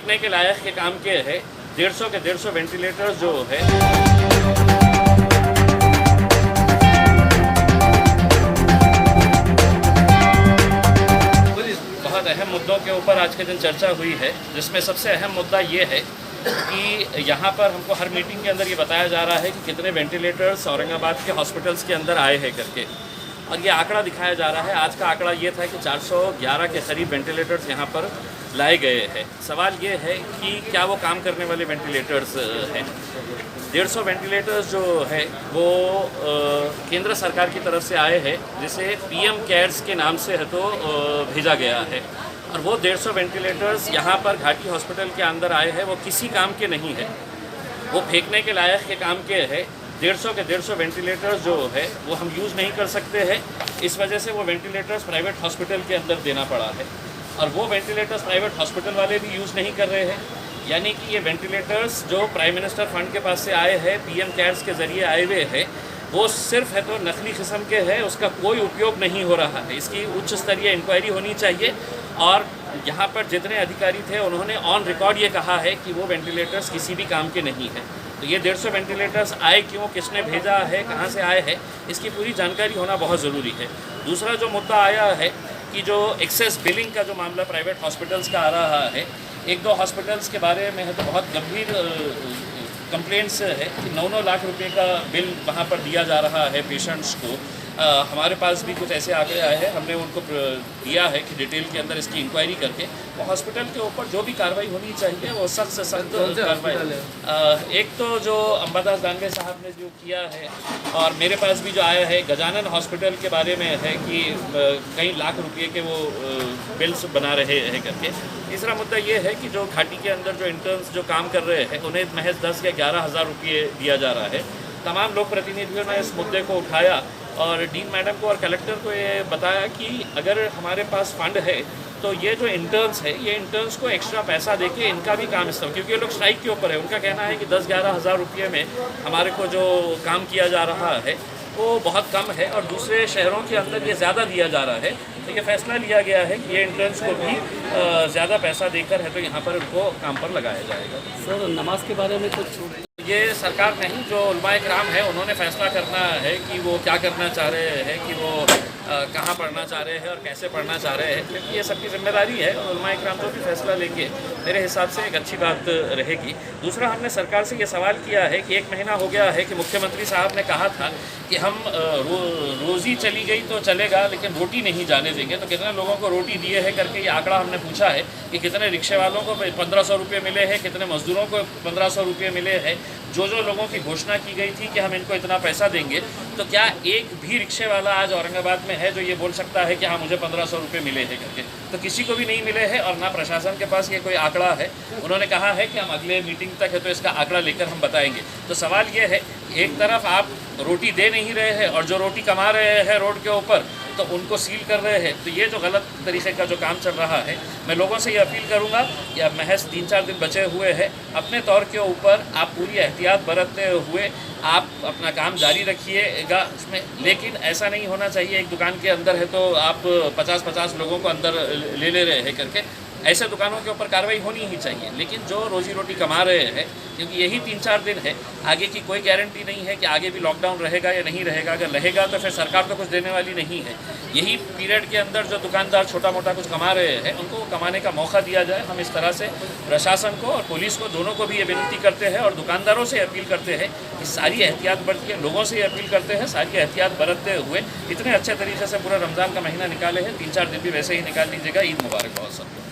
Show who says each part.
Speaker 1: फेंकने के लायक के काम के है। 150 के 150 वेंटिलेटर्स जो है बहुत अहम मुद्दों के ऊपर आज के दिन चर्चा हुई है, जिसमें सबसे अहम मुद्दा ये है कि यहाँ पर हमको हर मीटिंग के अंदर ये बताया जा रहा है कि कितने वेंटिलेटर्स औरंगाबाद के हॉस्पिटल्स के अंदर आए हैं करके, और ये आंकड़ा दिखाया जा रहा है। आज का आंकड़ा ये था कि 411 के करीब वेंटिलेटर्स यहाँ पर लाए गए हैं। सवाल ये है कि क्या वो काम करने वाले वेंटिलेटर्स हैं? 150 वेंटिलेटर्स जो है वो केंद्र सरकार की तरफ से आए हैं, जिसे पीएम केयर्स के नाम से है तो भेजा गया है, और वो 150 वेंटिलेटर्स यहाँ पर घाटी हॉस्पिटल के अंदर आए हैं। वो किसी काम के नहीं है, वो फेंकने के लायक के काम के है। 150 के 150 वेंटिलेटर्स जो है वो हम यूज़ नहीं कर सकते हैं। इस वजह से वो वेंटिलेटर्स प्राइवेट हॉस्पिटल के अंदर देना पड़ा है, और वो वेंटिलेटर्स प्राइवेट हॉस्पिटल वाले भी यूज़ नहीं कर रहे हैं। यानी कि ये वेंटिलेटर्स जो प्राइम मिनिस्टर फंड के पास से आए हैं, पीएम केयर्स के ज़रिए आए हुए हैं, वो सिर्फ है तो नकली किस्म के है, उसका कोई उपयोग नहीं हो रहा है। इसकी उच्च स्तरीय इंक्वायरी होनी चाहिए, और यहाँ पर जितने अधिकारी थे उन्होंने ऑन रिकॉर्ड ये कहा है कि वो वेंटिलेटर्स किसी भी काम के नहीं हैं। तो ये 150 वेंटिलेटर्स आए क्यों, किसने भेजा है, कहाँ से आए हैं, इसकी पूरी जानकारी होना बहुत ज़रूरी है। दूसरा जो मुद्दा आया है कि जो एक्सेस बिलिंग का जो मामला प्राइवेट हॉस्पिटल्स का आ रहा है, एक दो हॉस्पिटल्स के बारे में है तो बहुत गंभीर कंप्लेंट्स है कि 9-9 लाख रुपए का बिल वहाँ पर दिया जा रहा है पेशेंट्स को। हमारे पास भी कुछ ऐसे आंकड़े आए हैं, हमने उनको दिया है कि डिटेल के अंदर इसकी इंक्वायरी करके वो हॉस्पिटल के ऊपर जो भी कार्रवाई होनी चाहिए वो सख्त से सख्त कार्रवाई। एक तो जो अंबादास दानवे साहब ने जो किया है, और मेरे पास भी जो आया है गजानन हॉस्पिटल के बारे में है कि कई लाख रुपये के वो बिल्स बना रहे हैं करके। तीसरा मुद्दा ये है कि जो घाटी के अंदर जो इंटर्न्स जो काम कर रहे हैं उन्हें महज 10 या 11 हज़ार रुपये दिया जा रहा है। तमाम लोक प्रतिनिधियों ने इस मुद्दे को उठाया और डीन मैडम को और कलेक्टर को ये बताया कि अगर हमारे पास फंड है तो ये जो इंटर्न्स है, ये इंटर्न्स को एक्स्ट्रा पैसा देके इनका भी काम इस्तेमाल, क्योंकि ये लोग स्ट्राइक के ऊपर है। उनका कहना है कि 10-11 हज़ार रुपये में हमारे को जो काम किया जा रहा है वो बहुत कम है, और दूसरे शहरों के अंदर ये ज़्यादा दिया जा रहा है। तो ये फैसला लिया गया है कि ये इंटर्न्स को भी ज़्यादा पैसा देकर है तो यहाँ पर उनको काम पर लगाया जाएगा।
Speaker 2: सर, नमाज के बारे में कुछ
Speaker 1: ये सरकार नहीं, जो उलमाए किराम है उन्होंने फैसला करना है कि वो क्या करना चाह रहे हैं, कि वो कहाँ पढ़ना चाह रहे हैं और कैसे पढ़ना चाह रहे हैं, क्योंकि ये सबकी जिम्मेदारी है, और उलमाए किराम जो भी फैसला लेंगे मेरे हिसाब से एक अच्छी बात रहेगी। दूसरा, हमने सरकार से ये सवाल किया है कि 1 महीना हो गया है कि मुख्यमंत्री साहब ने कहा था कि हम रोज़ी चली गई तो चलेगा लेकिन रोटी नहीं जाने देंगे। तो कितने लोगों को रोटी दिए हैं करके ये आंकड़ा हमने पूछा है कि कितने रिक्शे वालों को 1500 रुपये मिले हैं, कितने मजदूरों को 1500 रुपये मिले हैं। जो लोगों की घोषणा की गई थी कि हम इनको इतना पैसा देंगे, तो क्या एक भी रिक्शे वाला आज औरंगाबाद में है जो ये बोल सकता है कि हाँ मुझे 1500 रुपये मिले हैं करके? तो किसी को भी नहीं मिले हैं, और ना प्रशासन के पास ये कोई आंकड़ा है। उन्होंने कहा है कि हम अगले मीटिंग तक है तो इसका आंकड़ा लेकर हम बताएंगे। तो सवाल ये है, एक तरफ आप रोटी दे नहीं रहे हैं और जो रोटी कमा रहे हैं रोड के ऊपर तो उनको सील कर रहे हैं। तो ये जो गलत तरीके का जो काम चल रहा है, मैं लोगों से ये अपील करूंगा कि अब महज 3-4 दिन बचे हुए हैं, अपने तौर के ऊपर आप पूरी एहतियात बरतते हुए आप अपना काम जारी रखिएगा इसमें। लेकिन ऐसा नहीं होना चाहिए एक दुकान के अंदर है तो आप 50-50 लोगों को अंदर ले रहे हैं करके। ऐसे दुकानों के ऊपर कार्रवाई होनी ही चाहिए। लेकिन जो रोजी रोटी कमा रहे हैं, क्योंकि यही 3-4 दिन है, आगे की कोई गारंटी नहीं है कि आगे भी लॉकडाउन रहेगा या नहीं रहेगा। अगर रहेगा तो फिर सरकार तो कुछ देने वाली नहीं है। यही पीरियड के अंदर जो दुकानदार छोटा मोटा कुछ कमा रहे हैं उनको कमाने का मौका दिया जाए। हम इस तरह से प्रशासन को और पुलिस को दोनों को भी ये विनती करते हैं, और दुकानदारों से अपील करते हैं कि सारी एहतियात बरतिए। लोगों से ये अपील करते हैं सारी एहतियात बरतते हुए इतने अच्छे तरीके से पूरा रमज़ान का महीना निकाले हैं, 3-4 दिन भी वैसे ही निकाल लीजिएगा। ईद मुबारक बहुत सबको।